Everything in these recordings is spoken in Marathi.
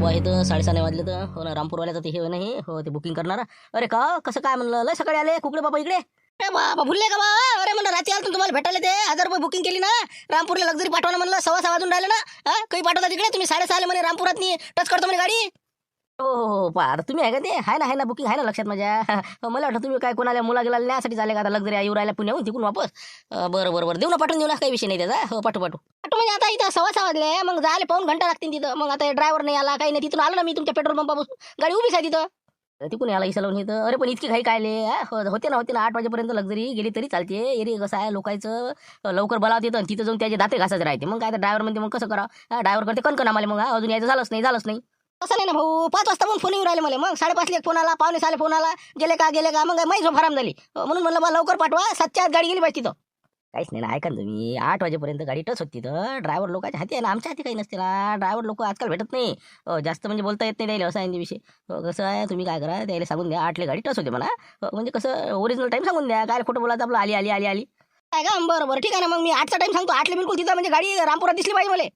बाबा हे तर 6:30 नाही वाजले तर हो ना रामपूरवाल्याचं ते हे नाही हो ते बुकिंग करणार. अरे का कसं काय म्हणलं लय सकाळी आले कुकडे बाबा इकडे. ए बाबा भुलले का बा. अरे म्हणलं रात्री आलो तुम्हाला भेटायला ते 1000 रुपये बुकिंग केली ना रामपूरला लक्झरी पाठवा ना म्हणलं 6:15 वाजून राहिले ना. काही पाठवता तिकडे तुम्ही 6:30 म्हणे रामपुरात टच करतो म्हणे गाडी. हो हो हो पा आता तुम्ही आहे का ते आहे ना बुकिंग आहे ना लक्षात माझ्या. मला वाटतं तुम्ही काय कोणाला मुला गेला न्यासाठी झाले का आता लक्झरी येऊ राहिला पुण्याहून तिकून वापस. बरं बरं बरं देऊ ना पाठवून देऊ ना काही विषय नाही त्याचा. हो पाठवू म्हणजे आता इथं 6:15 वाजले मग जायला पाऊण घंटा लागतील तिथं. मग आता ड्रायव्हर नाही आला काही नाही तिथून आलो ना मी तुमच्या पेट्रोल पंपापासून गाडी उभीच आहे तिथं. तिकून याला इथं लावून इथं. अरे पण इतकी घाई कायले होते ना 8 वाजेपर्यंत लक्झरी गेली तरी चालते. एरिया कसं आहे लोकांचं लवकर बोलावत येतं आणि तिथं जाऊन त्याचे दाते घासायचे राहते. मग काय ड्रायव्हर म्हणते मग कसं करा ड्रायव्हर करते कणकण आम्हाला मग अजून यायचं झालंच नाही. असं नाही ना भाऊ 5 वाजता पण फोन येऊन राहिले मला. मग 5:30 एक फोन आला 5:45 फोन आला गेले का मग माहीत झोप हराम झाली. म्हणून म्हणलं बा लवकर पाठवा 7च्या आत गाडी गेली पाहिजे तिथं. काहीच नाही ना ऐका ना तुम्ही 8 वाजेपर्यंत गाडी टच होती तर ड्रायव्हर लोकांच्या हाती आहे ना आमच्या हाती काही नसते ना. ड्रायव्हर लोक आजकाल भेटत नाही. जास्त म्हणजे बोलता येत नाही द्यायला असा आहे विषय. कसं आहे तुम्ही काय करा द्यायला सांगून द्या 8ला गाडी टच होते म्हणा. म्हणजे कसं ओरिजिनल टाईम सांगून द्या काय खोटं बोलायचं आपलं आली काय का बरं ठीक आहे ना. मग मी 8चा टाईम सांगतो 8ला बिलकुल तिथं म्हणजे गाडी रामपुरात दिसली पाहिजे मला.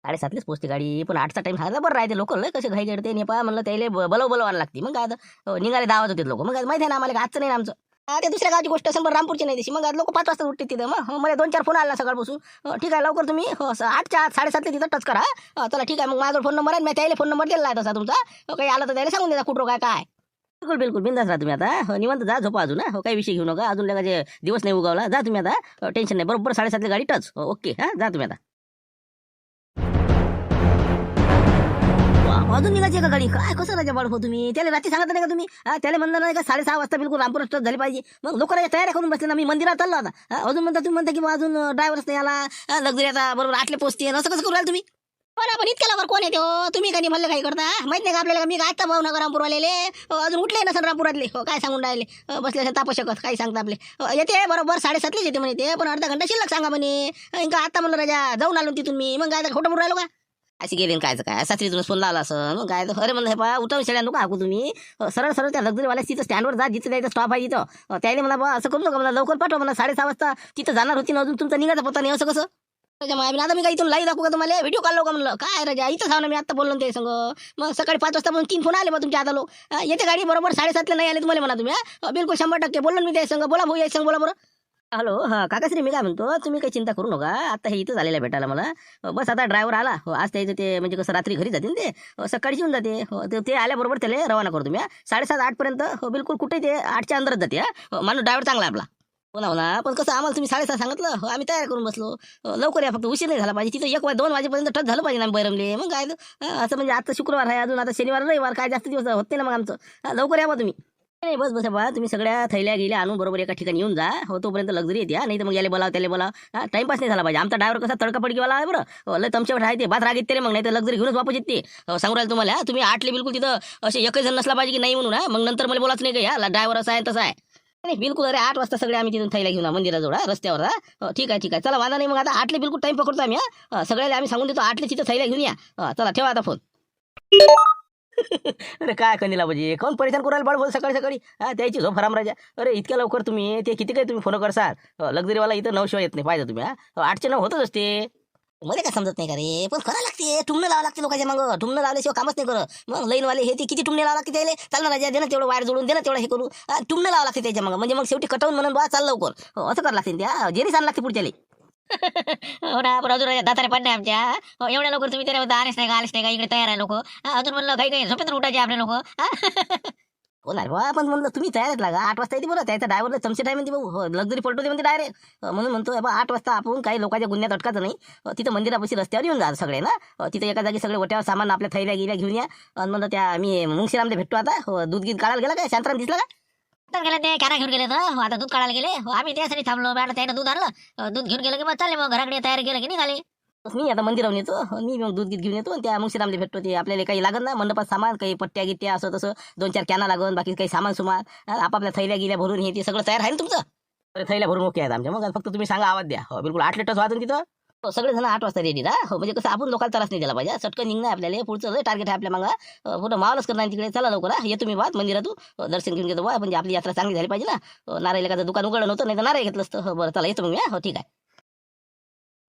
7:30 पोचते गाडी पण 8चा टाइम सांगायला बरं राहते. लोक लय कसे घाई करते नेपा म्हणलं त्याला बोलवायला लागते. मग काय निघाले दावत होते लोक. मग माहिती आहे ना आम्हाला आजचं नाही आमचं. ते दुसऱ्या गावची गोष्ट असेल रामपूरची नाही दिशी. मग लोक 5 वाजता उठते तिथं. मग मला 2-4 फोन आला सकाळपासून. ठीक आहे लवकर तुम्ही 8च्या 7:30 तिथं टच करा. चला ठीक आहे मग माझा फोन नंबर आहे मी त्याला फोन नंबर दिला आहे तसा तुमचा. काही आलं तर त्याला सांगून द्या कुठं काय. बिलकुल बिंदास राहा तुम्ही आता निवांत जा झोपा अजून. काही विषय घेऊ नका अजून लगाचे दिवस नाही उगावला. जा तुम्ही आता टेन्शन नाही बरोबर 7:30 गाडी टच. ओके जा तुम्ही आता. अजून निघायची का गाडी काय कसं राजा बाळखो तुम्ही त्याला रात्री सांगत नाही का तुम्ही. त्याला म्हणणार नाही का 6:30 वाजता बिलकुल रामपुरात टच झाली पाहिजे. मग लोकांना तयारी करून बसले ना मी मंदिरात चाललो आता. अजून तुम्ही म्हणता की अजून ड्रायव्हरच नाही आला लक्झरी आता बरोबर 8ला पोहोचते असं कसं करू राहिला तुम्ही. पण इतक्या लवकर कोण येते तुम्ही काही म्हणलं काही करता माहित नाही का आपल्याला. मी काय भाऊ नका रामपूरवाले अजून उठले नसेल रामपुरातले. काय सांगून राहिले बसले असेल तापू शकत काही सांगता आपले. येते बरोबर 7:30 येते म्हणे ते पण अर्धा घंटा शिल्लक सांगा म्हणे. ఇంకా आता म्हणलं राजा जाऊन आलो तिथून मी. मग काय खोटं बोलून राहिलो का अशी गेले कायचं काय सासरीतून फोन लावला असं. मग काय अरे म्हणलं हे पा उठवून शेड्या नको हाकू तुम्ही. सरळ त्या लक्झरीवाल्या तिथं स्टँडवर जा जिथं जायचं स्टॉप आहे तिथं त्याने मला बा असं करू नका मला लवकर पाठवा मला 6:30 वाजता तिथं जाणार होती ना अजून तुमचा निघायचा पत्ता नाही असं कसं. आता मी काय इथून लाईव्ह दाखवू का तुम्हाला व्हिडिओ कॉल का म्हणलं काय राजा इथं ना मी आता बोललो ते संग. मग सकाळी 5 वाजता पण 3 फोन आले मग तुमच्या आता लोक येते गाडी बरोबर 7:30 नाही आले तुम्हाला म्हणा तुम्ही. बिलकुल 100% बोललो मी त्या संग. बोला भाऊ या संग बोला बरं. हॅलो काकाश्री मी काय म्हणतो तुम्ही काही चिंता करू नका. आता हे इथं झालेलं भेटायला मला. बस आता ड्रायव्हर आला आज त्याचं ते म्हणजे कसं रात्री घरी जाते ते सकाळी येऊन जाते. ते आल्याबरोबर त्याला रवाना करतो मी 7:30-8 पर्यंत बिलकुल कुठे ते 8च्या अंदरच जाते. माणूस ड्रायव्हर चांगला आपला हो ना पण कसं आम्हाला तुम्ही 7:30 सांगितलं आम्ही तयार करून बसलो. लवकर या फक्त उशीर नाही झाला पाहिजे. तिथं 1-2 वाजेपर्यंत टच झालं पाहिजे ना बैरमले. मग काय असं म्हणजे आता शुक्रवार आहे अजून आता शनिवार रविवार काय जास्त दिवस होते ना मग आमचं. लवकर या तुम्ही. नाही बस बा तुम्ही सगळ्या थैल्या गेल्या आणून बरोबर एका ठिकाणी येऊन जा. तोपर्यंत लक्झरी येते. नाही तर मग याला बोलाव त्याला बोलाव टाइमपास नाही झाला पाहिजे. आमचा ड्रायव्हर कसा तडकापडकीवाला आहे बरं लय तुमच्यावर आहे ते बात राग येते मग नाही तर लक्झरी घेऊनच वापस येते. सांगू राहिले तुम्हाला तुम्ही 8ला बिलकुल तिथं असे एकही जण नसला पाहिजे की नाही म्हणून. मग नंतर मला बोलाच नाही का ड्रायव्हर असा आहे तसा आहे नाही बिलकुल. अरे 8 वाजता सगळे आम्ही तिथून थैल्या घेऊन मंदिराजवळ रस्त्यावर. ठीक आहे चला वादा नाही मग आता 8ला बिलकुल टाइम पकडतो आम्ही. सगळ्याला आम्ही सांगून देतो 8ला तिथं थैल्या घेऊन या. चला ठेवा आता फोन. अरे काय कंदीला पाहिजे कोण परेशान करायला बाळ बोल सकाळी त्याची झोप हराम राजा. अरे इतक्या लवकर तुम्ही ते किती काय तुम्ही फोन करसाल लक्झरीवाला इथं 9 शिवाय येत नाही पाहिजे तुम्ही. 8चे 9 होतच असते. मला काय समजत नाही का रे पण करायला लागते. टुमणं लावावं लागते लोकांच्या मग. टुमणं लावल्याशिवाय कामच नाही करत. मग लाईनवाले हे ते किती टुमणे लावा लागते त्याला चालणार राजा दे ना तेवढं वायर जोडून दे ना तेवढं हे करू. टुमणं लावा लागते त्याच्या मग म्हणजे मग शेवटी कटवून म्हणून बा चाल लवकर असं करावं लागते. त्या जेरी सांग लागते पुढच्याला. हो ना पण अजून दातारे पण नाही आमच्या. एवढ्या लवकर तुम्ही त्याला आलेच नाही का इकडे तयार आहे लोक. अजून म्हणलं काही झोपेतून उठायचे आपले लोक. हो ना बा पण म्हणलं तुम्ही तयारच लागा 8 वाजता येते बरं त्याचा ड्रायव्हरला चमचे टाईम म्हणते भाऊ लक्झरी पलटू दे म्हणते डायरेक्ट. म्हणून म्हणतो बा 8 वाजता आपण काही लोकांच्या गुन्ह्यात अटकायचं नाही. तिथं मंदिरापाशी रस्त्यावर येऊन जा सगळे ना. तिथं एका जागी सगळे वट्यावर सामान आपल्या थैल्या गेल्या घेऊन या. आणि म्हणलं त्या मी मुंगशीरामला भेटतो आता. दूध गीत काढायला गेला काय शांताराम दिसला का. गेले ते कॅरा घेऊन गेले तर आता दूध काढायला गेले. आम्ही त्यासाठी थांबलो मॅडम त्यानं दूध आणलं. दूध घेऊन गेलं की मग चालले मग घराकडे तयार केलं की निघाले. मी आता मंदिरावरून येतो. मी मग दूध गीत घेऊन येतो आणि त्या मुंगशीरामला भेटतो. ते आपल्याला काही लागत ना मंडपात सामान काही पट्ट्या गिट्ट्या असं तसं 2-4 कॅना लागून बाकी काही सामान सुमान आपापल्या थैल्या गेल्या भरून हे ते सगळं तयार आहे ना तुमचं. अरे थैल्या भरून ओके आहेत आमच्या. मग फक्त तुम्ही सांगा आवाज द्या. बिलकुल 8 लिटर्स वाजून तिथं सगळेजण 8 वाजता रेडी राहा. म्हणजे कसं आपण लोकांना त्रास नाही दिला पाहिजे. चटकन निघणार आपल्याला पुढचं टार्गेट आहे आपल्या मागा पुढं मावलच करणार तिकडे. चला लवकर येतो मी बात मंदिरातून दर्शन घेऊन घेतो बा म्हणजे आपली यात्रा चांगली झाली पाहिजे ना. नारायला का दुकान उघडलं नव्हतं नाही तर नाराय घेतलं असतं. बरं चला येतो मग मी. हो ठीक आहे.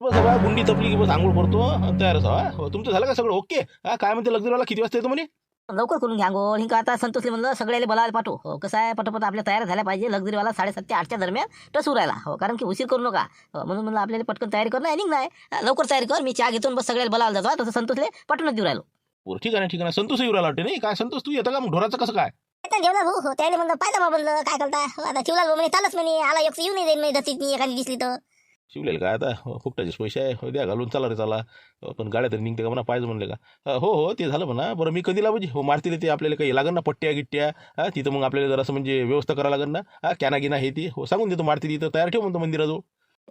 बस सगळा गुंडी तपली की बस आंघोळ करतो आणि तयारच हवा. तुमचं झालं का सगळं ओके? काय म्हणते लग्नवाला किती वाजता येतो म्हणे? लवकर करून घ्या अंघोळ. हिंका आता संतोषले म्हणलं सगळ्याला बोलायला पाठव. हो कसं आहे पटपट आपल्या तयार झाल्या पाहिजे. लक्झरीवाला 7:30 ते 8च्या दरम्यान टसूर राहिला. हो कारण की उशीर करू नका. म्हणून म्हणलं आपल्याला पटकन तयारी करणं आहे निघणार आहे. लवकर तयारी कर. मी चहा घेतो बस सगळ्याला बोलायला जातो. तसं संतोषले पाठवूनच देऊ राहिलो. बरं ठीक आहे ना ठीक आहे ना. संतोष येऊ राहिला वाटते नाही काय? संतोष तू येतं का मग? ढोराचं कसं काय? आता जेवला भाऊ हो त्याने म्हणलं पाहिजे मग म्हणलं काय करता आता ठेवला म्हणे चालच म्हणे आला एक येऊ नाही जाईल म्हणे दत्तीत एखादी दिसली तर शिवलेल काय आता फुकटाचेच पैसे आहे द्या घालून चला रे चला. पण गाड्या तरी निघते का म्हणा पाहिजे म्हणले का? हो हो ते झालं म्हणा. बरं मी कधी लावायची हो मारतील ते आपल्याला काही लागेल ना पट्ट्या गिट्ट्या. तिथं मग आपल्याला जरासं म्हणजे व्यवस्था करावं लागेल ना. कॅना गिना हे ती हो सांगून देतो मारतील तिथं तयार ठेव म्हणतो मंदिराजवळ.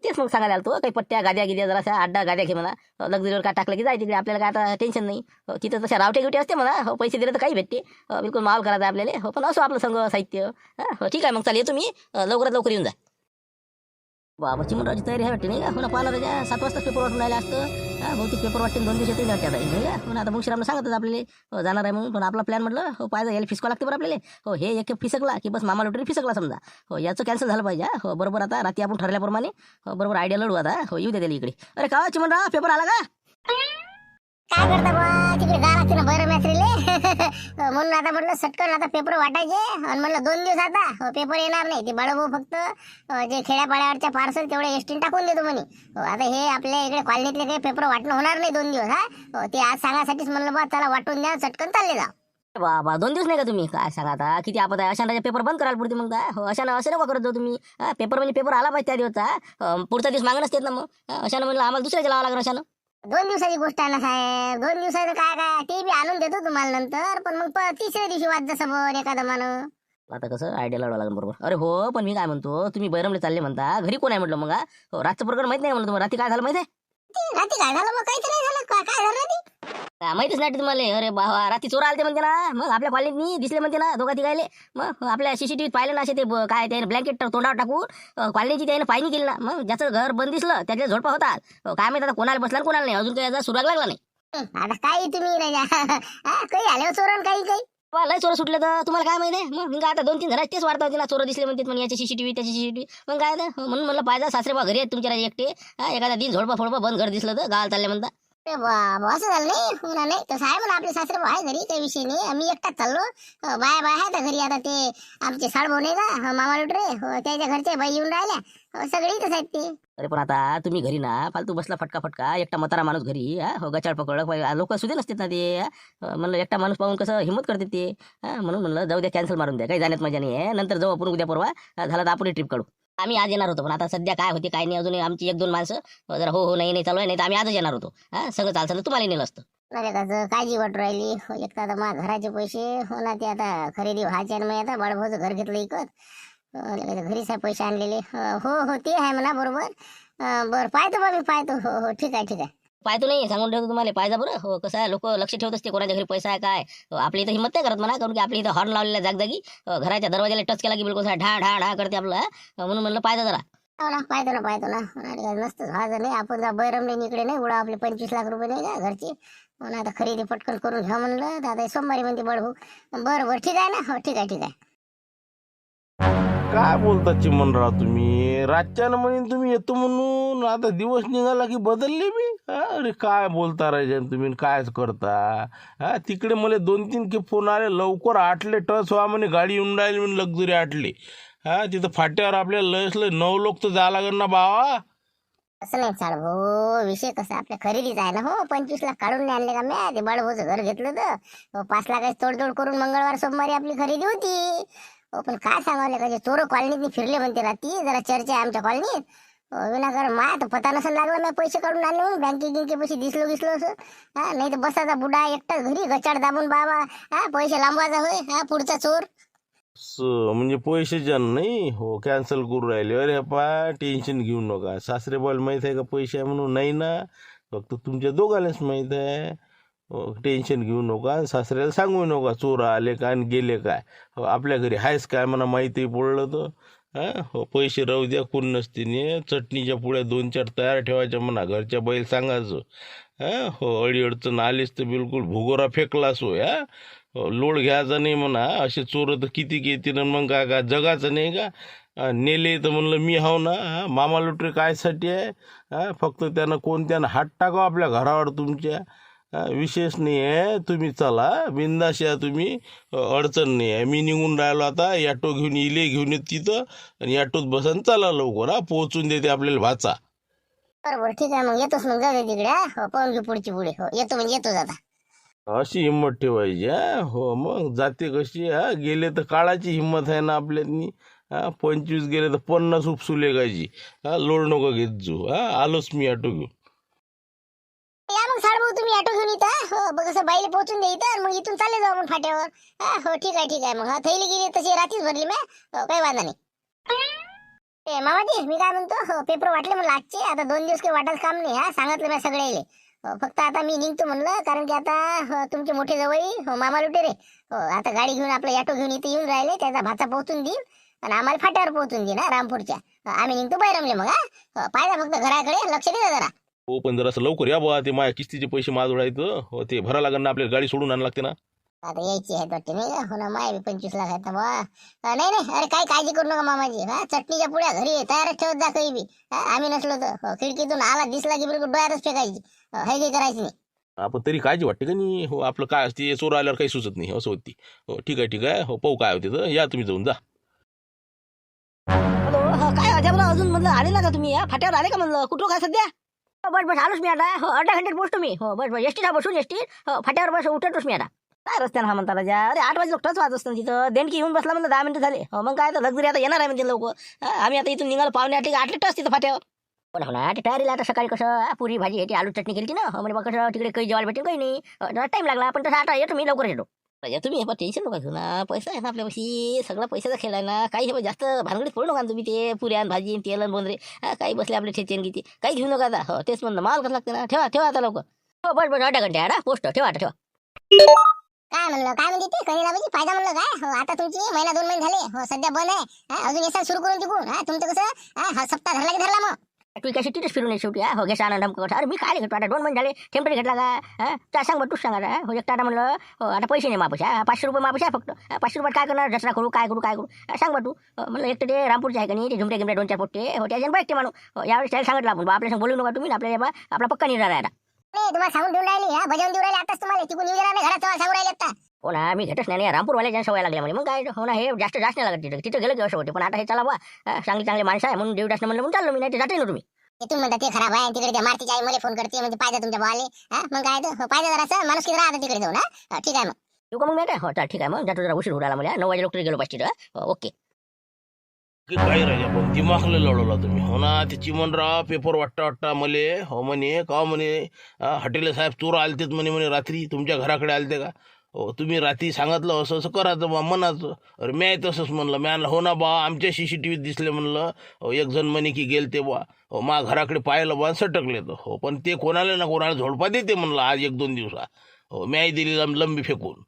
तेच मग सांगायला आलो काही पट्ट्या गाद्या गिद्या जराशा 8-10 गाद्या घे म्हणा. लक्झरीवर काय टाकलं की जाय तिकडे. आपल्याला काय आता टेन्शन नाही. तिथं तशा रावटे गिवटे असते म्हणा. हो पैसे दिले तर काही भेटते. बिलकुल माल करायचा आपल्याला. हो पण असो आपलं संघ साहित्य. हो ठीक आहे मग चालेल येतो मी. लवकरात लवकर येऊन जा. बाबा चिमणरावची तयारी आहे वाटते नाही का? पुन्हा पाहिलं राजा 7 वाजता पेपर वाटून राहिला असतं. बहुतेक पेपर वाटते 2 दिवस येते नाही वाटते नाही का? पण आता मुश्रामनं सांगतच आपल्याला जाणार आहे म्हणून. पण आपला प्लॅन म्हटलं हो पाहिजे याला फिसकावं लागते बरं आपल्याला. हो हे एक फिसकला की बस मामा लोटरी फिसकला समजा. हो याचं कॅन्सल झालं पाहिजे. हो बरोबर आता रात्री आपण ठरल्याप्रमाणे हो बरोबर आयडिया लढू आता. हो येऊ दे त्याला इकडे. अरे का चिमणराव पेपर आला का? काय करता बा तिकडे जा लागते ना बरं मॅथरीले म्हणून आता म्हटलं सटकन आता पेपर वाटायचे आणि म्हणलं 2 दिवस आता पेपर येणार नाही ते बाळभाऊ फक्त जे खेड्यापाड्यावरच्या पार्सल तेवढे एसटीन टाकून देतो म्हणे. आता हे आपल्या इकडे कॉलनीतले काही पेपर वाटणं होणार नाही 2 दिवस. ते आज सांगासाठीच म्हणलं बा चला वाटून द्या चटकन चालले जा. बाबा 2 दिवस नाही का तुम्ही काय सांगा आता किती आपत आहे. अशाने पेपर बंद करायला पुढते मग काय? हो अशानं असं नको करत जाऊ तुम्ही. पेपर म्हणजे पेपर आला पाहिजे त्या दिवसचा. पुढचा दिवस मागं नसतेत ना मग. अशानं म्हणलं आम्हाला दुसऱ्याच्या लावा लागणार अशानं. 2 दिवसाची गोष्ट आहे ना साहेब. 2 दिवसाचं काय काय ते बी आणून देतो तुम्हाला नंतर. पण मग तिसऱ्या दिवशी वाद जसं बरं एखादं मानं आता कसं आयडिया लावा लागेल बरोबर. अरे हो पण मी काय म्हणतो तुम्ही बैरमले चालले म्हणता घरी कोण आहे म्हटलं मग. हो रातचं प्रकार माहित नाही म्हणलं तुम्हाला. रात्री काय झालं माहिती आहे? रात्री काय झालं मग काहीच नाही झालं काय झालं रात्री माहितीच नाही तुम्हाला. अरे बाबा रात्री चोर आलते म्हणते ना. मग आपल्या कॉलनीत दिसले म्हणते ना दोघा तिघायले. मग आपल्या सीसीटीव्हीत पाहिलं ना असे ते काय त्याने ब्लँकेट तोंडावर टाकून कॉलनीची त्याने पाहिणी केली ना. मग ज्याचं घर बंद दिसलं त्याच्या झोडपा होतात. काय माहिती आता कोणाला बसला कोणाला नाही. अजून काही याचा सुराग लागला नाही. आता काही तुम्ही राजा काही आले चोरण काही लय चोर सुटले तर तुम्हाला काय माहिती आहे. मग आता 2-3 घरात तेच वाढता होते ना. चोर दिसले म्हणते म्हणून याची सीसीटीव्ही त्याची सीसीटीव्ही. मग काय म्हणून म्हणलं पाहिजे सासरे बा घरी आहेत तुमच्या एकटे. एखादा दिन झोडपा फोडपा बंद घर दिसलं तर गावाला चालले म्हणता. बाबा असं झालं नाही होणार नाही तसं आहे म्हणा. आपले सासरे आहे घरी काही विषय नाही. आम्ही एकटाच चाललो. बाया आहेत घरी. आता ते आमचे साडभाऊ नाही का मामा लुटरे त्याच्या घरचे बाई येऊन राहिल्या सगळे इथंच आहेत ते. अरे पण आता तुम्ही घरी ना फालतू बसला फटका एकटा म्हातारा माणूस घरी. हो गचाळ पकड लोक सुधे नसतात ना ते. म्हणलं एकटा माणूस पाहून कसं हिंमत करते ते. म्हणून म्हणलं जाऊ द्या कॅन्सल मारून द्या. काही जाण्यात मजा नाही आहे. नंतर जाऊ आपण उद्या परवा झाला तर आपण ट्रिप काढू. आम्ही आज येणार होतो पण आता सध्या काय होते काय नाही. अजून आमची 1-2 माणसं जरा हो नाही चालू आहे. नाही तर आम्ही आजच येणार होतो. सगळं चालतं तुम्हाला नेलं असतं. अरे त्याचं काळजी वाटू राहिली. एक तर मग घराचे पैसे हो ना ते आता खरेदी व्हायचे आणि मग आता बाळभाऊचं घर घेतलं इकत. घरीच आहे पैसे आणलेले. हो ते आहे म्हणा बरोबर. बरं पाहतो बा मी पाहतो. हो ठीक आहे. पाहतो नाही सांगून ठेवतो तुम्हाला पाहिजे बरं. हो कसं आहे लोक लक्ष ठेवत असते कोणाच्या घरी पैसा आहे काय. आपल्या इथं हिंमत नाही करत म्हणा. कारण की आपल्या इथं हॉर्न लावलेल्या जागजागी घराच्या दरवाजाला टच केला की बिलकुल ढा ढा ढा करते आपलं. म्हणून म्हणलं पाहिजे जरा. हो ना पाहतो ना. नसतं व्हायचं नाही. आपण जा बैरमले इकडे नाही उडा आपले 25 लाख रुपये नाही का घरचे. म्हणून आता खरेदी पटकन करून घ्या म्हणलं. तर आता सोमवारी म्हणते बळभाऊ. बरं ठीक आहे ना. हो ठीक आहे. काय बोलता चिमणराव तुम्ही? रातच्यानं म्हणून तुम्ही येतो म्हणून आता दिवस निघाला की बदलले मी. अरे काय बोलता राजन तुम्ही कायच करता. तिकडे मला 2-3 के फोन आले लवकर आटले टच व्हा म्हणे गाडी येऊन राहिली म्हणून लक्झरी आटली. तिथं फाट्यावर आपल्याला लयसले 9 लोक तर जावं लागेल ना बाबा. असं नाही साड भाऊ विषय कसा आपल्या खरेदीचा आहे ना. हो 25 लाख काढून नाही आणले का मी. ते बाळभाऊचं घर घेतलं तर 5 लाखाची तोडजोड करून मंगळवार सोमवारी आपली खरेदी होती. पण काय सांगावले का चोर कॉलनीत फिरले म्हणते रात्री. जरा चर्चा आहे आमच्या कॉलनीत. विनाकारण माय तर पता नसेल लागला मी पैसे काढून आणले म्हणून बँके गिंके पैसे दिसलो असं. नाही तर बसाचा बुडा एकटाच घरी गचाड दाबून बाबा पैसे लांबवायचा होय पुढचा चोर. म्हणजे पैसे नाही हो कॅन्सल करू राहिले. अरे टेन्शन घेऊ नका. सासरे बॉल माहीत आहे का पैसे आहे म्हणून नाही ना. फक्त तुमच्या दोघांनाच माहीत आहे. टेन्शन घेऊ नका. सासऱ्याला सांगू नका चोर आले काय आणि गेले काय. आपल्या घरी आहेच काय म्हणा माहिती पडलं तर. हो पैसे राहू द्या कोण नसते ने. चटणीच्या पुढ्या 2-4 तयार ठेवायच्या म्हणा. घरच्या बैल सांगायचं. हो अडीअडचण आलीच तर बिलकुल भुगोरा फेकला असो. लोड घ्यायचा नाही म्हणा. असे चोर तर किती येतील मग काय जगाचं नाही का. नेले तर म्हणलं मी हाव ना. मामा लुटरे कायसाठी आहे? फक्त त्यानं कोणत्यानं हात टाकावं आपल्या घरावर तुमच्या. विशेष नाही आहे. तुम्ही चला बिंदास या तुम्ही, अडचण नाही आहे. मी निघून राहिलो आता. ॲटो घेऊन घेऊन येत तिथं आणि ॲटोत बसन चला लवकर. पोहोचून देते आपल्याला भाचा. बरोबर ठीक आहे मग येतोच मग जाऊ दे तिकडे पाहून घेऊ पुढची पुढे येतो म्हणजे येतोच आता. अशी हिंमत ठेवायची. हो मग जाते कशी. गेले तर काळाची हिंमत आहे ना आपल्यातनी. 25 गेले तर 50 उपसुले गायची. लोड नको घेत जो. आलोच मी ॲटो घेऊन. या मग साड भाऊ तुम्ही ऑटो घेऊन येता हो बघ कसं बाईला पोहोचून द्या इथं मग इथून चालले जाऊ मग फाट्यावर. हो ठीक आहे मग थैली गेली तशी रात्रीच भरली मी काही वांधा नाही. मामाजी मी काय म्हणतो पेपर वाटले म्हणलं आजचे आता 2 दिवस काही वाटायचं काम नाही. सांगितलं मी सगळे येले. फक्त आता मी निघतो म्हणलं कारण की आता तुमचे मोठे जवळ मामा लुटेरे आता गाडी घेऊन आपलं ऑटो घेऊन इथे येऊन राहिले. त्याचा भाचा पोहोचून देईन आणि आम्हाला फाट्यावर पोहोचून देईन रामपूरच्या. आम्ही निघतो बैरमले मग. पाहिजे फक्त घराकडे लक्ष द्या जरा. हो पण जरासं लवकर या बुवा. ते माझ्या किस्तीचे पैसे माझं आहेत. हो ते भरा लागेल ना आपल्याला. गाडी सोडून आणायला लागते ना. आता यायची आहेत वाटते नाही का. हो ना माय 25 लाख आहेत बा. नाही अरे काही काळजी करू नका मामाजी. चटणीच्या पुड्या घरी तयारच ठेवत जा काही बी. आम्ही नसलो तर खिडकीतून आला दिसला की बिलकुल डोळ्यातच फेकायची. हे काही करायची नाही. आपण तरी काळजी वाटते का नाही. हो आपलं काय असते चोर आल्यावर काही सुचत नाही असं होती. हो ठीक आहे. हो पाहू काय होते तर या तुम्ही जाऊन जा. हॅलो काय अजय अजून म्हणलं आले ना का तुम्ही? फाट्यावर आले का म्हणलं? कुठं काय सध्या? बस आलोच मी आता. अर्ध्या घंट्यात पोहोचतो मी. बस एसटीला बसून एसटी फाट्यावर बस उठतोच मी आता. काय रस्त्यानं हा म्हणता राजा? अरे 8 वाजे टच वाजत असतं तिथं. देणकी येऊन बसला म्हणलं 10 मिनिटं झाले. मग काय तर लक्झरी आता येणार आहे म्हणजे लोक. आम्ही आता इथून निघालो पावणे 8 टच तिथं फाट्यावर. पण हो ना ते तयारीला आता सकाळी कसं पुरी भाजी याची आलू चटणी केली ना. म्हणजे मग कसं तिकडे काही जेवायला भेटेल काही नाही. जरा टाईम लागला पण तसं आता येतो मी लवकर येतो. तुम्ही हे टेन्शन नका घेऊ ना. पैसा आहे ना आपल्यापाशी. सगळा पैशाचा खेळ आहे ना. काही हे जास्त भानगडीत पडू नका तुम्ही. ते पुऱ्यान भाजी तेल बोंदरे काही बसले आपले ठेचेन किती काही घेऊ नका आता. तेच म्हणलं माल कसं लागते ना. ठेवा आता लवकर. बस अर्ध्या घंटे पोस्ट ठेवा आता ठेवा. काय म्हणलं काय म्हणते ते कणीला म्हणजे फायदा म्हणलं काय. आता तुमची 1-2 महिने झाले सध्या बंद आहे. अजून येसान सुरू करून तिकून. तुमचं कसं सप्ताह धरला की धरला मग. तू कशी तिथेच फिरून ये शेवटी. हो घेसा आनंद धमक. अरे मी काय घेतो आता 2 महिने झाले. टेम्परी घेतला का? त्या सांग बरं तूच सांगा. हो एक टाटा म्हणलं आता पैसे नाही मापस. 500 रुपये मापस आहे फक्त. 500 रुपयात काय करणार? दसरा करू काय करू सांग बरं तू. म्हणलं एक तर ते रामपूरचे आहे का नाही ते झुमटे 2-4 पोट्टे त्याच्यानं बाईक ते मानू. यावेळेस त्याला सांगितलं आपण आपल्या बोलू नका तुम्ही. आपल्याला आपला पक्का निर्धार आहे आता. नाही तुम्हाला सांगून देऊन राहिली बजावून देऊन राहिले आताच तुम्हाला तिकून येऊ नाही घरात सांगून राहिले आता. हो ना मी घेतच नाही. रामपूरवाल्या सवय लागल्या म्हणजे मग काय हो ना. हे जास्त नाही लागत तिथं गेलं की असं होते. पण आता हे चला बा चांगले माणसं आहे म्हणून देवदास म्हणलं म्हणून चाललो मी. नाही ते जाते ना तुम्ही. तुम्ही म्हणता ते खराब आहे तिकडे त्या मारतीची आई मला फोन करते म्हणजे पाहिजे तुमच्या भावाले. मग काय तर पाहिजे जरा माणूस किती राहता तिकडे जाऊन. ठीक आहे मग येऊ का मग मी काय? हो ठीक आहे मग जातो. जरा उशीर उडाला मला. 9 वाजे लोक गेलो पाहिजे. ओके काय राजा पण दिमागला लढवला तुम्ही. हो ना ते चिमनराव पेपर वाटता मले. हो म्हणे का म्हणे हॉटेल साहेब चोर आलतेत म्हणे रात्री तुमच्या घराकडे आलते का. हो तुम्ही रात्री सांगितलं असं करायचं बा मनाचं. अरे मी तसंच म्हणलं म्यानला. हो ना बा आमच्या CCTVत दिसले म्हणलं. एक जण म्हणे की गेलते बा. हो मा घराकडे पाहिलं बा सटकले तर. हो पण ते कोणाला ना कोणाला झोडपा देते म्हणलं आज 1-2 दिवसात. हो म्याही दिली लंबी फेकून.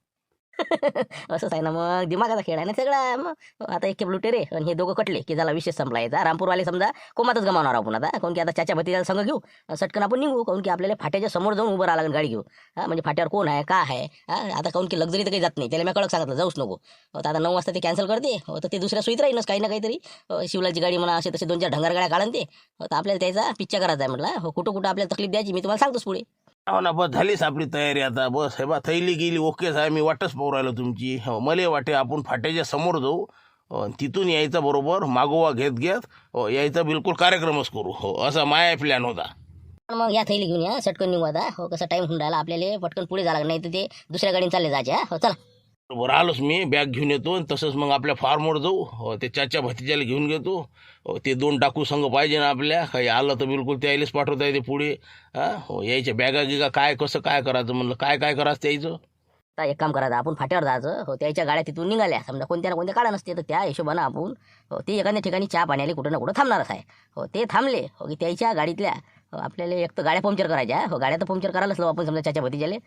असंच आहे ना मग. दिमागाचा खेळ आहे ना सगळा. मग आता एक लुटे रे आणि हे दोघं कटले की झाला विशेष संपला याचा. रामपूरवाले समजा कोमातच गमावणार आपण आता. काऊन की आता चाच्या भतीला संघ घेऊ सटकन आपण निघू. काऊन की आपल्याला फाट्याच्या समोर जाऊन उभं राहा लागेल गाडी घेऊ. म्हणजे फाट्यावर कोण आहे का आहे. आता काऊन की लक्झरी तर काही जात नाही. त्याला मी कळक सांगितलं जाऊच नको. आता 9 वाजता ते कॅन्सल करते. तर ते दुसऱ्या सुईत राहीनच काही ना काहीतरी. शिवलाची गाडी म्हणा असे तसे 2-4 ढंगार गाड्या काढून ते. तर आपल्याला त्याचा पिच्चा करायचा आहे म्हटलं. हो कुठं आपल्याला तकलीफ द्यायची मी तुम्हाला सांगतोच पुढे. हो ना बस झालीच आपली तयारी आता. बस हे बा थैली गेली ओके साहेब. मी वाटच पाहू राहिलो तुमची. हो मला वाटे आपण फाट्याच्या समोर जाऊ. तिथून यायचा बरोबर मागोवा घेत यायचा बिलकुल कार्यक्रमच करू. हो असा माया प्लॅन होता. मग या थैली घेऊन या सटकन निघू आता. हो कसं टाईम होऊन राहिला आपल्याला. पटकन पुढे झाला नाही तर ते दुसऱ्या गाडीने चालले जायचे. हो चला बरं आलोच मी बॅग घेऊन येतो. तसंच मग आपल्या फार्मवर जाऊ. हो ते चाच्या भतीजाला घेऊन घेतो. हो ते 2 टाकू संघ पाहिजे ना आपल्या. काही आलं तर बिलकुल त्यालाच पाठवता येते पुढे. हो यायच्या बॅगा गिगा काय कसं काय करायचं म्हणलं. काय करायचं त्याचं. आता एक काम करायचं आपण फाट्यावर जायचं. हो त्याच्या गाड्या तिथून निघाल्या समजा कोणत्या ना कोणत्या काढा नसते तर त्या हिशोबानं आपण ते एखाद्या ठिकाणी चहा पाण्याला कुठं ना कुठं थांबणारच आहे. हो ते थांबले हो की त्याच्या गाडीतल्या आपल्याला एक तर गाड्या पंक्चर करायच्या. हो गाड्या तर पंक्चर करायलाच आपण समजा चाच्या भतीजाले.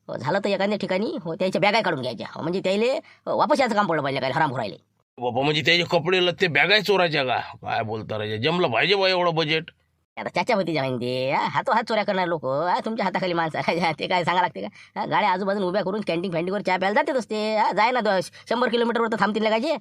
झालं तर एखाद्या ठिकाणी हो त्याच्या बॅगा काढून घ्यायच्या. म्हणजे त्याला वापस यायचं काम पडलं पाहिजे काय हराम भरायले. बाबा म्हणजे त्याचे कपडे लत्ते बॅगाय चोरायच्या का. काय बोलता राजा जमलं पाहिजे बा एवढं बजेट. आता चाच्या भतीजा नाही ते हात चोऱ्या करणार लोक. तुमच्या हाताखाली माणसं ते काय सांगा लागते का. गाड्या आजूबाजून उभ्या करून कॅन्टीन फॅन्टीवर चहा प्यायला जातेच असते. जाय ना 100 किलोमीटरवर तर थांबतील लागायचे.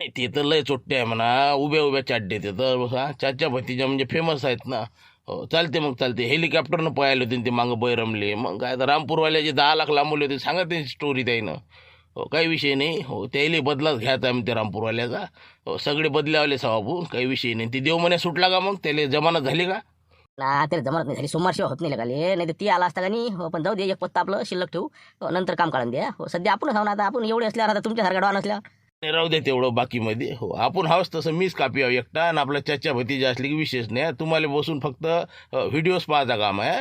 नाही, ते तर लय चोट्टे आहे म्हणा, उभ्या उभ्या चाड्डे ते तर चाच्या भतीजा म्हणजे फेमस आहेत ना. हो चालते, मग चालते. हेलिकॉप्टरनं पळाले होते ते मागं बैरमले, मग काय तर रामपूरवाल्याचे 10 लाख लांबवले होते, सांगा त्यांची स्टोरी त्यानं. हो काही विषय नाही. हो त्याला बदलाच घ्यायचा आहे ते रामपूरवाल्याचा. हो सगळे बदल्यावाले सवाबू, काही विषय नाही. ती देव म्हणे सुटला का, मग त्याला जमानत झाली का? ना त्याला जमत नाही झाली, सोमवारशिवाय होत नाही लगाले, नाही तर ती आला असता का नाही. हो पण जाऊ दे, एक पत्ता आपलं शिल्लक ठेवू. हो, नंतर काम काढून द्या. हो सध्या आपण ना आता, आपण एवढे असल्यावर आता तुमच्यासारखा डॉन असल्यावर नाही राहू दे तेवढं बाकीमध्ये. हो आपण हावस तसं मीच कापी आहो एकटा, आणि आपल्या चाच्या भतीजा असली की विशेष नाही. तुम्हाला बसून फक्त व्हिडिओज पाहायचा काम आहे.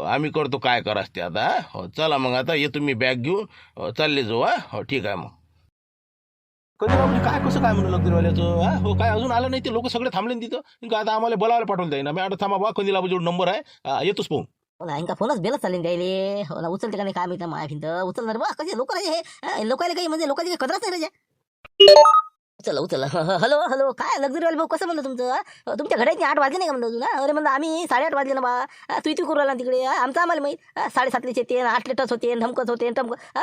आम्ही करतो काय करास ते आता. हो चला मग आता येतो मी बॅग घेऊन. चालले जाऊ. हो ठीक आहे. मग कधी म्हणजे काय कसं काय म्हणलं लग्नवाल्याचं. हो काय अजून आलं नाही, ते लोक सगळे थांबले ना तिथं. ఇంకా आता आम्हाला बोलायला पाठवलं जाईना. मी आता थांबा बा, कंदीला जोड नंबर आहे, येतोच पाहून. हो ना, इंका फोनच बेलच चालले द्यायले. हो ना, उचलते का नाही काय माहिती, माया भिंत उचलणार बा. कसे लोक हे लोकायला काही म्हणजे लोकांची काही कदरच नाही रे. उचल उचल. हॅलो हॅलो, काय लक्झरी भाऊ, कसं म्हणलं तुमचं. तुमच्या घड्याची 8 वाजले नाही का म्हणलं अजून. अरे म्हणलं आम्ही 8:30 वाजले ना बा. तू करू राहिला तिकडे. आमचं आम्हाला माहीत 7:30 येते, 8 लिटर्स होते, धमकच होते,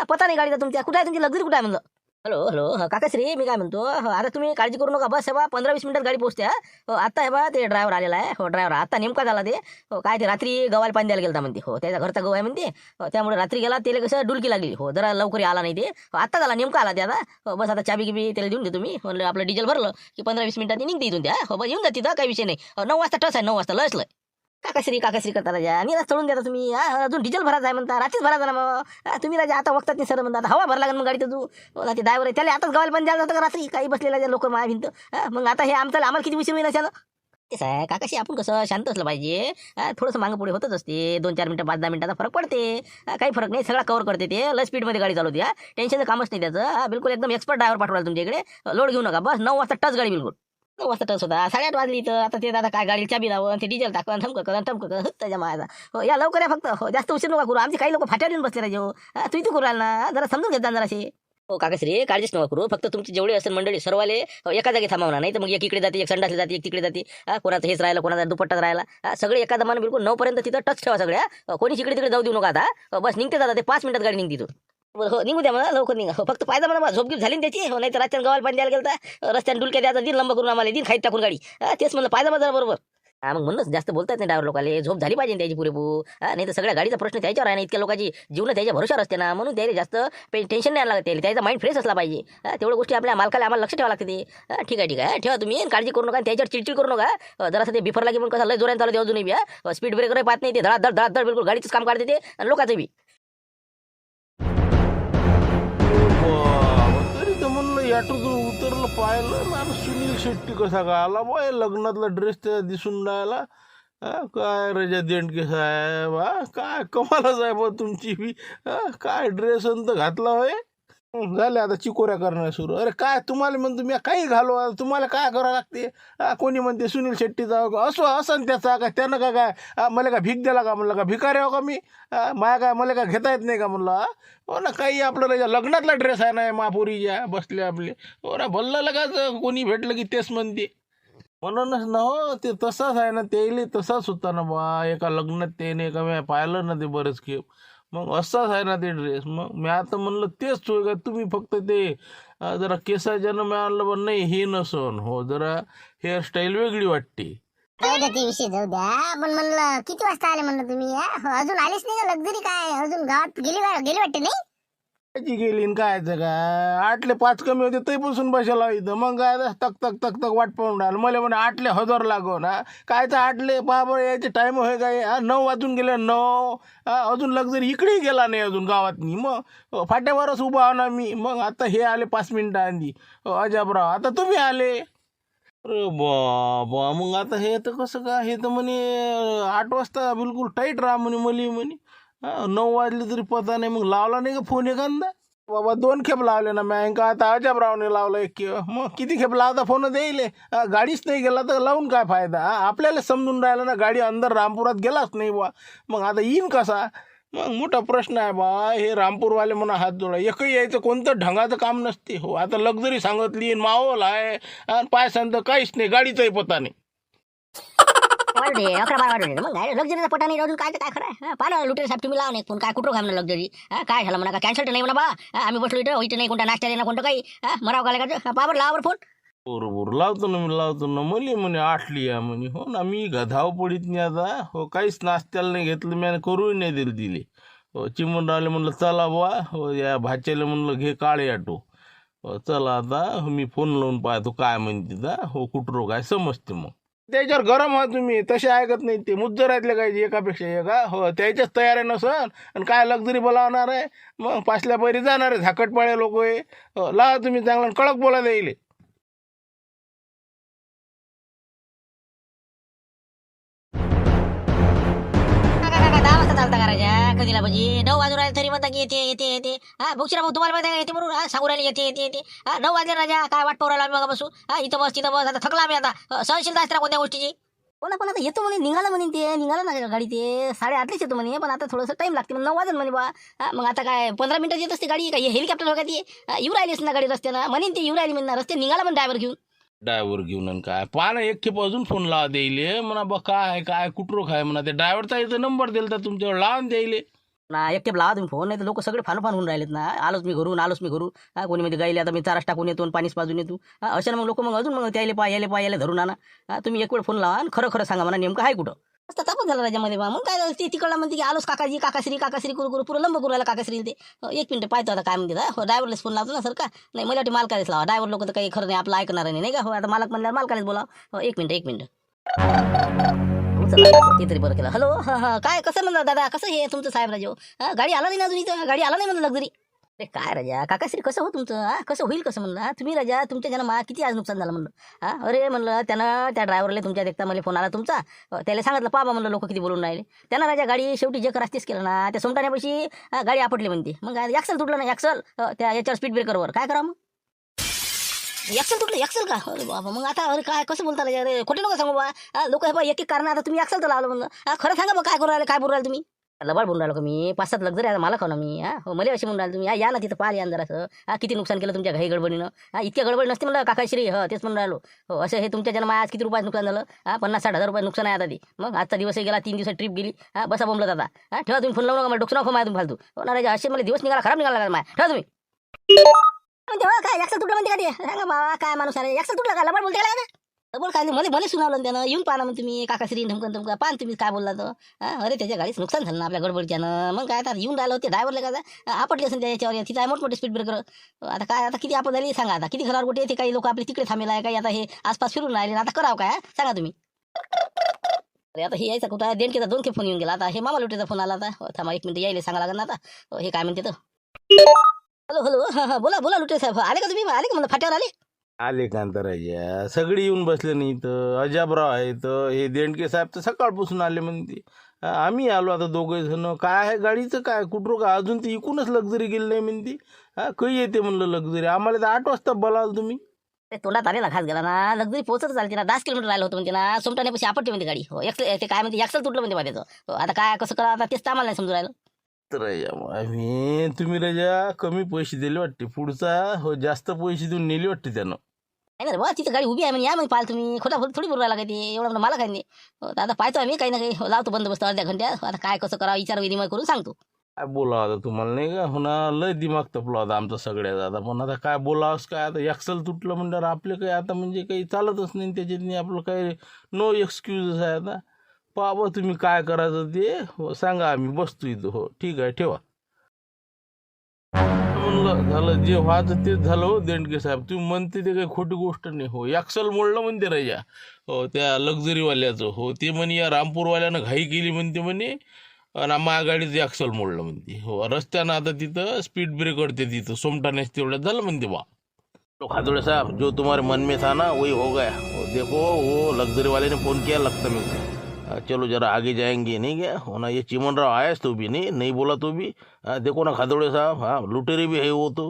पता नाही गाडीचा तुमच्या. कुठे आहे तुमची लक्झरी, कुठे आहे म्हणलं. हॅलो हॅलो, काकाश्री मी काय म्हणतो. आता तुम्ही काळजी करू नका, बस हे बा 15-20 मिनिटात गाडी पोहोचते. हो आता हे बा ते ड्रायव्हर आलेला आहे. हो ड्रायव्हर आता नेमका झाला ते. हो काय ते रात्री गव्हाला पाणी द्यायला गेलता म्हणते. हो त्याचा घरचा गहू आहे म्हणते. त्यामुळे रात्री गेला, त्याला कसं डुलकी लागली. हो जरा लवकर आला नाही ते. आता झाला नेमका आला ते आता. हो बस आता चाबी गिबी त्याला देऊन देतो मी. म्हणलं आपलं डिझेल भरलं की 15-20 मिनिटात निघते इथून त्या. हो बस येऊन जाते तिथं, काही विषय नाही. 9 वाजता टस आहे, 9 वाजता लसलं. काकाश्री करता राजा, आणि चढून द्या तुम्ही. अजून डिझेल भरायचं आहे म्हणता, रात्रीच भरायचा ना मग. तुम्ही राजा आता वक्तात नाही सर म्हणता, हवा भर लागेल मग गाडीत तू. ते ड्रायव्हर आहे त्याला आताच गावाला पण द्यायला होतं का रात्री, काही बसलेला लोक माया भिंत. मग आता हे आम्हाला किती उशीर होईल अशानं. तेच आहे काकाशी, आपण कसं शांत असलं पाहिजे. थोडंसं मागं पुढे होतच असते, 2-4 मिनिटं 5-10 मिनिटाचा फरक पडते. काही फरक नाही, सगळा कव्हर करते ते. लय स्पीडमध्ये गाडी चालवते. टेन्शनचं कामच नाही त्याचं. बिलकुल एकदम एक्सपर्ट ड्रायव्हर पाठवायला तुमच्या इकडे. लोड घेऊ नका. बस 9 वाजता टच गाडी, बिलकुल 9 वाजता टच होता. 8:30 वाजली तर आता ते दादा काय गाडी चाबी लावून ते डिझेल टाकून ठमक त्याच्या मायाचा. हो या लवकर या फक्त. हो जास्त उशीर नका करू. आमचे काही लोक फाट्यावर येऊन बसले राजे. हो तू इथे करू राहिला ना, जरा समजून घेत जा जराशी. हो काकाश्री काळजीच नका करू. फक्त तुमची जेवढी असेल मंडळी सर्वाले एका जागी थांबवणार नाही तर मग एक इकडे जाते, एक संडासला जाते, एक तिकडे जाते. कोणाचं हेच राहिलं, कोणाचा दुपट्टाच राहिला. सगळे एका दमानं बिलकुल 9 पर्यंत तिथं टच ठेवा सगळ्या. कोणी इकडे तिकडे जाऊ देऊ नका आता. बस निघते जाता ते 5 मिनिटात गाडी निघते तू. हो निघू द्या मला, लवकर निघा. हो फक्त पाहिजे मला झोप झाली ना त्याची. हो नाही तर रात्यानं गावाला पाणी द्यायला गेलता, रस्त्याने डुलक्या द्यायचा, दिन लंब करून आम्हाला, दिन खाईत टाकून गाडी. तेच म्हणलं पाहिजे जरा बरोबर. मग म्हणूनच जास्त बोलतात नाही ड्रायव्हर लोकाले. झोप झाली पाहिजे त्याची पुरेपूर. नाही तर सगळ्या गाडीचा प्रश्न त्याच्यावर आहे ना. इतक्या लोकांची जीवन त्याच्या भरोशावर असते ना, म्हणून त्याला जास्त टेन्शन नाही लागत. त्याचा माइंड फ्रेश असला पाहिजे. तेवढ्या गोष्टी आपल्या मालकाला आम्हाला लक्ष ठेवा लागते ते. ठीक आहे ठेवा तुम्ही, काळजी करू नका. त्याच्यावर चिडचिड करू नका. जरासं ते बिफर लागे म्हणून कसं लय जोरात चालू दे अजूनही बी. स्पीड ब्रेकर पाहत नाही ते, धडाधड बिलकुल गाडीचंच काम काढते ते, आणि लोकांचं बी. तरी तर म्हणलं याटून उतरलं, पाहिलं ना सुनील शेट्टी कसा का आला बा. लग्नातला ड्रेस त्या दिसून राहिला. काय रजा देंडके साहेब, काय कमालच आहे बा तुमची बी. काय ड्रेस अंत घातला होय. झाले आता चिकोऱ्या करणं सुरू. अरे काय तुम्हाला म्हणतो मी काही घालू, तुम्हाला काय करावं लागते. कोणी म्हणते सुनील शेट्टीचा असो असं त्याचा काय, त्यानं काय मला काय भीक द्याला का म्हणलं, का भिकारी हो का मी. माया काय मला काय घेता येत नाही का म्हणलं. हो ना, काही आपलं लग्नातला ड्रेस आहे ना महापुरीच्या बसले आपले. हो ना भल्ला लगाच कोणी भेटलं की तेच म्हणते. म्हणूनच ना हो ते तसाच आहे ना, त्याला तसाच होता ना बा. एका लग्नात त्याने एका मी पाहिलं ना ते बरेच खेप. मग असाच आहे ना ते ड्रेस. मग मी आता म्हणलं तेच होय का तुम्ही, फक्त ते जरा केसाच्यानं मी आणलं पण नाही हे नसन. हो जरा हेअरस्टाईल वेगळी वाटते. जाऊ द्या ते विषय, जाऊ द्या. पण म्हणलं किती वाजता आले म्हणलं तुम्ही. अजून आलेच नाही का लक्झरी, काय अजून गावात गेली वाटते नाही. त्याची गेली न कायचं काय. 8:05 कमी होते तरीपासून बसायला इथं. मग काय तक तक तक तक वाट पाहून राहिलं. मला म्हणे 8:10 लागो ना. काय तर 8 बाबा यायचे टाईम होय काय. 9 वाजून गेले 9. अजून लक्झरी इकडेही गेला नाही अजून गावातनी. मग फाट्यावरच उभा हो ना मी. मग आता हे आले 5 मिनिटं आधी. अजाबराव आता तुम्ही आले. अरे बाबा, मग आता हे तर कसं काय. हे तर म्हणे 8 वाजता बिलकुल टाईट राहा म्हणे म्हणे. 9 वाजले तरी पता नाही. मग लावला नाही का फोन एखादा. बाबा 2 खेप लावले ना मी. का आता अजाबरावने लावला 1 खेप. मग किती खेप लावता फोन द्यायले. गाडीच नाही गेला तर लावून काय फायदा. आपल्याला समजून राहिलं ना गाडी अंदर रामपुरात गेलाच नाही बा. मग आता येईन कसा. मग मोठा प्रश्न आहे बा. हे रामपूरवाले म्हणा हात जोडा. एकही यायचं कोणतं ढंगाचं काम नसते. हो आता लक्झरी सांगितली, माहोल आहे, आणि पाय सांगतं काहीच नाही, गाडीचाही पता नाही. वाढू दे 11-12 वाढू दे. मग काय लक्झरीचा पटा नाही अजून, काय तर काय खरं आहे. पाहा लुटेर साहेब तुम्ही लावा नाही फोन. काय कुठं घालणं लक्झरी. काय झालं म्हणा, का कॅन्सल नाही म्हणा बा. आम्ही बसलो इथं नाही, कोणता नाश्ता देणार कोणतं काही. मराव का पावर लावर फोन. बरोबर लावतो ना मी लावतो ना मुली म्हणे आठली या म्हणे हो ना मी धावपडीत नाही आता हो काहीच नाश्त्याला नाही घेतलं मी करूही नाही दिलं दिले हो चिमणरावले म्हणलं चला बुवा हो या भाच्याला म्हणलं घे काळे ऑटो हो चला आता मी फोन लावून पाहतो काय म्हणते ता हो कुठरो काय समजते मग त्याच्यावर गरम हा तुम्ही तसे ऐकत नाही ते मुद्दर आहेत काय एकापेक्षा एका हो त्याच्याच तयार आहे नसन आणि काय लक्झरी बोलावणार आहे मग पाचल्या पैरी जाणार आहे झाकटपाळे लोक आहे हो लावा तुम्ही चांगलं कडक बोलायला येईल काका 10 वाजता चालता करायच्या कधीला म्हणजे 9 वाजून राहिले तरी म्हणता की येते येते येते हा भुक्षीरा भाऊ तुम्हाला माहिती आहे का येते म्हणून सांगू राहिले येते येते येते 9 वाजले राजा काय वाट पाहू राहिला आम्ही बघा बसू इथं बस तिथं बस आता थकला आम्ही आता सहनशीलता असते ना कोणत्या गोष्टीची पण आपण आता येतो म्हणे निघाला म्हणे ते निघाला ना गाडी ते 8:30 येतो म्हणे पण आता थोडंसं टाइम लागते मग 9 वाजेल म्हणे बा मग आता काय 15 मिनिटात येत असते गाडी काय हेलिकॉप्टर हो का ती येऊ राहिलीच ना गाडी रस्त्यानं म्हणेन ती येऊ राहिली म्हणणार रस्ते निघाला पण ड्रायव्हर घेऊन ड्रायव्हर घेऊन आणि काय पाहा एक खेप अजून फोन लावा द्यायले म्हणा बा काय काय कुठरो काय म्हणा ते ड्रायव्हरचा इथं नंबर दिला तर तुमच्यावर लावून द्यायले ना एकटे लावा तुम्ही फोन नाही तर लोक सगळे फान होऊन राहिलेत ना आलोच मी घरून कोणी मध्ये गायले आता मी चाराच टाकून येतो आणि पाणीच पाजून येतो अशा मग लोक मग अजून मग यायले धरून आणा तुम्ही एक वेळ फोन लावा आणि खरं सांगा म्हणा नेमकं आहे कुठं मस्त तापच झाला राजामध्ये बा मग काय ते तिकडला म्हणते की आलोच काकाश्री करू पुरं लंब करू राहिला काकाश्री ते एक मिनिट पाहतो आता काय म्हणते हो ड्रायव्हरलाच फोन लावतो ना सर का नाही मला वाटते मालकालाच लावा ड्रायव्हर लोक तर काही खरं नाही आपलं ऐकणार नाही का हो आता मालक म्हणल्यावर मालकालाच बोला हो एक मिनिट ते तरी बरं केलं हॅलो हा काय कसं म्हणलं दादा कसं हे तुमचं साहेब राजा गाडी आला नाही ना अजून इथं गाडी आला नाही म्हणलं लक्झरी अरे काय राजा काकाश्री कसं हो तुमचं कसं होईल कसं म्हणलं तुम्ही राजा तुमच्या जन्मा किती आज नुकसान झालं म्हणलं अरे म्हणलं त्यानं त्या ड्रायव्हरला तुमच्या देखता मला फोन आला तुमचा त्याला सांगितलं पाबा म्हणलं लोक किती बोलून राहिले त्यानं राजा गाडी शेवटी जे करास्तीच केलं ना त्या सोमटाण्यापाशी गाडी आपटली म्हणते मग ॲक्सल तुटलं ना ॲक्सल त्या याच्यावर स्पीड ब्रेकरवर काय करा मग ॲक्सल का अरे बाबा मग आता अरे काय कसं बोलता राजा अरे खोटे नका सांगू बा लोक हे बा एक कारण आता तुम्ही ॲक्सल तर लावलं म्हणलं खरं सांगा मग काय करू राहिले काय बोलू राहिले तुम्ही लबाड बोलून राहिलो का मी 5-7 लक्झरी आता मला खाऊ ना मी हो मला अशी म्हणून राहिले तुम्ही या ना तिथं पाहा या जरासं किती नुकसान केलं तुमच्या घाई गडबडीनं इतक्या गडबड नसते म्हणलं काकाश्री तेच म्हणून राहिलो हो असं हे तुमच्या जन्म आज किती रुपयात नुकसान झालं 50-60 हजार रुपये नुकसान आहे आता ती मग आजचा दिवस गेला 3 दिवसात ट्रिप गेली बसा बोंबलत आता ठेवा तुम्ही फोन लावू नका मला डोकं नको तुम्ही फालतू हो ना राजा असे मला दिवस निघाला खराब निघाला माय ठेवा तुम्ही तेव्हा काय ॲक्सल तुटलं म्हणते का ते सांगा बाबा काय माणूस आहे ॲक्सल तुटला का लबाड बोलते का बोल काय मला सुनावलं त्यानं येऊन पाहा मग तुम्ही काकाश्री ढमकन पाहा तुम्ही काय बोलला तर अरे त्याच्या गाडीच नुकसान झालं ना आपल्या गडबडच्यानं मग काय आता येऊन राहिलं होते ड्रायव्हरला काय आपटली असेल त्याच्यावर तिथं आहे मोठमोठे स्पीड ब्रेकर आता काय आता किती आपण झाली सांगा आता किती घरावर कुठे येते काही लोक आपले तिकडे थांबेला आहे काही आता हे आसपास फिरून राहिले आता करावं काय सांगा तुम्ही अरे आता हे यायचा कुठं देणकेचा 2 खेप फोन येऊन गेला आता हे मामा लुटेचा फोन आला आता थांबा 1 मिनिट यायला सांगा लागेल ना आता हे काय म्हणते तर हॅलो बोला लुटे साहेब आले का तुम्ही आले का म्हणलं फाट्यावर आले कांताराजा सगळी येऊन बसले नाही इथं अजाबराव आहे तर हे देणके साहेब तर सकाळपासून आले म्हणते आम्ही आलो आता 2 जण काय आहे गाडीचं काय कुठं का अजून ती इकूनच लक्झरी गेली नाही म्हणते काही येते म्हणलं लक्झरी आम्हाला तर 8 वाजता बोलाल तुम्ही ते तोंडात आले ना खास गेला ना लक्झरी पोहोचत चालते ना 10 किलोमीटर राहिलं होतं म्हणते ना सोमटाण्यापाशी आपटते म्हणते गाडी हो ते काय म्हणते ॲक्सल तुटलं म्हणते त्याचं आता काय कसं करा आता तेच आम्हाला नाही समजून राहिलं तर आम्ही तुम्ही राजा कमी पैसे दिले वाटते पुढचा हो जास्त पैसे देऊन नेले वाटते त्यानं नाही ना बा तिथं गाडी उभी आहे म्हणजे या म्हणजे पाहाल तुम्ही खोटा थोडी बोलू राहिला काय ते एवढं म्हणून मला काय नाही आता पाहतो आम्ही काही ना काही लावतो बंदोबस्त अर्ध्या घंट्यात आता काय कसं करावं विचार विनिमय करून सांगतो काय बोलावं आता तुम्हाला नाही का होणार लय दिमाग तपला होता आमचा सगळ्याचा आता पण आता काय बोलावंच काय आता ॲक्सल तुटलं म्हणल्यावर आपले काही आता म्हणजे काही चालतच नाही त्याच्यात आपलं काही नो एक्सक्यूजच आहे आता पाहा तुम्ही काय करायचं ते हो सांगा आम्ही बसतो इथं हो ठीक आहे ठेवा म्हणलं झालं जे व्हायचं तेच झालं हो देणगे साहेब तुम्ही म्हणते ते काही खोटी गोष्ट नाही हो ॲक्सल मोडलं म्हणते राजा हो त्या लक्झरीवाल्याचं हो ते म्हणे या रामपूरवाल्यानं घाई केली म्हणते म्हणे आणि माझ्या गाडीचं ॲक्सल मोडलं म्हणते हो रस्त्यानं आता तिथं स्पीड ब्रेकर ते तिथं सोमटानेच तेवढ्यात झालं म्हणते बा तो खादोड़े साहब जो तुम्हारे मन में था ना वही हो गया वो देखो वो लग्जरी वाले ने फ़ोन किया लगता मेरे को चलो जरा आगे जाएंगे नहीं क्या होना ये चिमनराव आया तो भी नहीं बोला तो भी देखो ना खादोड़े साहब हाँ लुटेरे भी है वो तो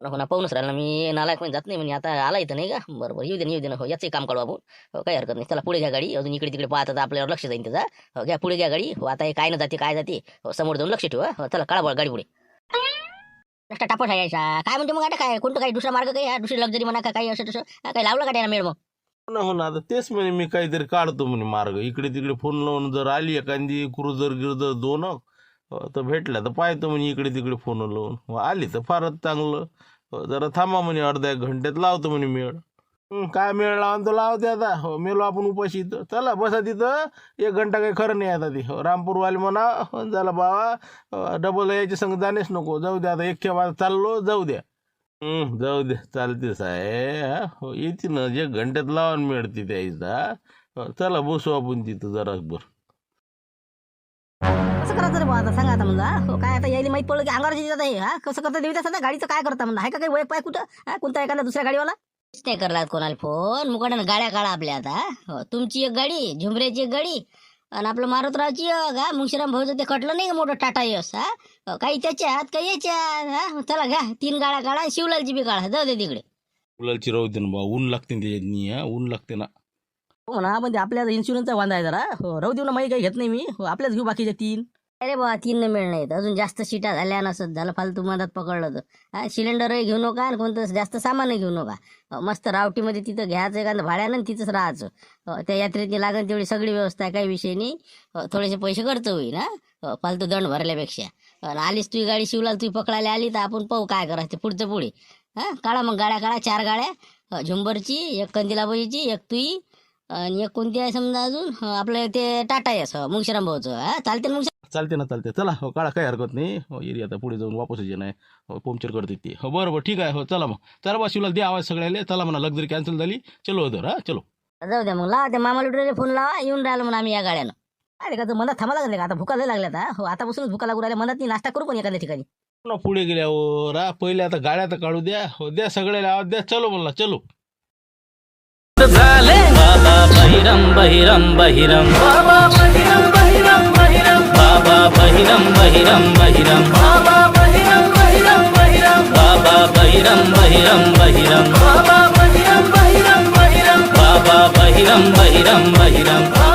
नको ना पाहूनच राहिला मी नालायक म्हणजे जात नाही म्हणजे आता आला इथं नाही का बरोबर येऊ दे ना हो याचंही काम काढू आपण हो काही हरकत नाही चला पुढे घ्या गाडी अजून इकडे तिकडे पाहता तर आपल्यावर लक्ष जाईल त्याचा हो घ्या पुढे घ्या गाडी हो आता हे काय न जाते काय जाते हो समोर जाऊन लक्ष ठेवा हो चला काढा गाडी पुढे रस्ता टापट आहे यायचा काय म्हणते मग आता काय कोणतं काही दुसरा मार्ग काही दुसरी लक्झरी म्हणा का काही असं तसं काही लावलं का त्याला मेळ मग हो ना आता तेच म्हणे मी काहीतरी काढतो म्हणे मार्ग इकडे तिकडे फोन लावून जर आली एखादी क्रुझर गिरजर 2 तर भेटल्या तर पाहतो म्हणे इकडे तिकडे फोन लावून आली तर फारच चांगलं जरा थांबा म्हणे अर्ध्या 1 घंट्यात लावतो म्हणे मेळ काय मेळ लावून तो लावते आता. हो मेलो आपण उपाशी इथं. चला बसा तिथं. 1 घंटा काही खरं नाही आता ती. हो, रामपूरवाले म्हणा झाला बाबा डबल यायच्या संग जाणेच नको. जाऊ द्या आता एकट्या बाजू चाललो. जाऊ द्या. जाऊ दे चालते साहेब. हा हो येते ना 1 घंट्यात लावून मिळते त्याचा. चला बसू आपण तिथं जरा बरं. कसं करायचं रे बुवा आता सांगा आता म्हणलं हो काय आता यायला माहित पडलं की अंगावर येतात हे हा कसं करता देवी सध्या गाडीचं काय करता म्हणलं आहे का काही वय पाय कुठं हा कोणता एखादा दुसऱ्या गाडीवाला नाही करलात कोणाला फोन मुकाट्यानं गाड्या काढा आपल्या आता. हो, तुमची एक गाडी झुमऱ्याची एक गाडी आणि आपलं मारुतरावची एक हा मुंशीराम भाऊचं ते कटलं नाही का मोठं टाटा यस हा हो, काही त्याच्यात काही याच्यात हा चला घ्या 3 गाड्या काढा शिवलालची बी काढा जाऊ दे तिकडे. मुलाची राहू दे ना बा. ऊन लागते ना त्याच्यात. हा ऊन लागते ना. हो ना म्हणजे आपल्याला इन्शुरन्सचा वांदा आहे जरा हो राहू देऊ ना माही काही घेत नाही मी हो आपल्याच घेऊ बाकीच्या 3. अरे बाबा 3 न मिळ नाहीत अजून जास्त सीटा झाल्या नसत झालं फालतू मधात पकडलं तर हा सिलेंडरही घेऊ नका आणि कोणतं जास्त सामानही घेऊ नका. मस्त रावटीमध्ये तिथं घ्यायचं एखादं भाड्यानं आणि तिथंच राहायचं. त्या यात्रेची लागेल तेवढी सगळी व्यवस्था आहे काही विषय नाही. थोडेसे पैसे खर्च होईल हा फालतू दंड भरल्यापेक्षा. आलीस तुझी गाडी शिवलाल तुम्ही पकडायला आली तर आपण पाहू काय करायचं पुढचं पुढे. हा काढा मग गाड्या काढा 4 गाड्या झुंबरची एक कंदिलाबाईची एक तुई आणि एक कोणती आहे समजा अजून आपलं ते टाटा आहे मुंशीराम भाऊचं हा चालते ना चालते ना चालते. चला हो काळा काही हरकत नाही. हो एरिया आता पुढे जाऊन वापस ये नाही. हो पंक्चर करते ते. हो बरोबर ठीक आहे. हो चला मग. चला बा शिवलाल द्या आवाज सगळ्याले. चला म्हणा लक्झरी कॅन्सल झाली. चलो अदर. हा चलो. जाऊ द्या मग लावा त्या मामा लुटरेला फोन लावा येऊन राहिलो म्हणून आम्ही या गाड्यानं. अरे का मनात थांबा लागले का आता भुका लय लागल्या आता हो आतापासूनच भुका लागू राहिल्या मनात नाश्ता करू पण एखाद्या ठिकाणी. पुन्हा पुढे गेल्यावर पहिले आता गाड्या तर काढू द्या. हो द्या सगळ्याला आवाज द्या. चलो म्हणला चलो. झाले बाबा बहिरम बहिरम बहिरम बाबा बहिरम बहिरम बहिरम बाबा बहिरम बहिरम बहिरम बाबा बहिरम बहिरम बहिरम बाबा बहिरम बहिरम बहिरम बाबा बहिरम बहिरम बहिरम बाबा बहिरम बहिरम बहिरम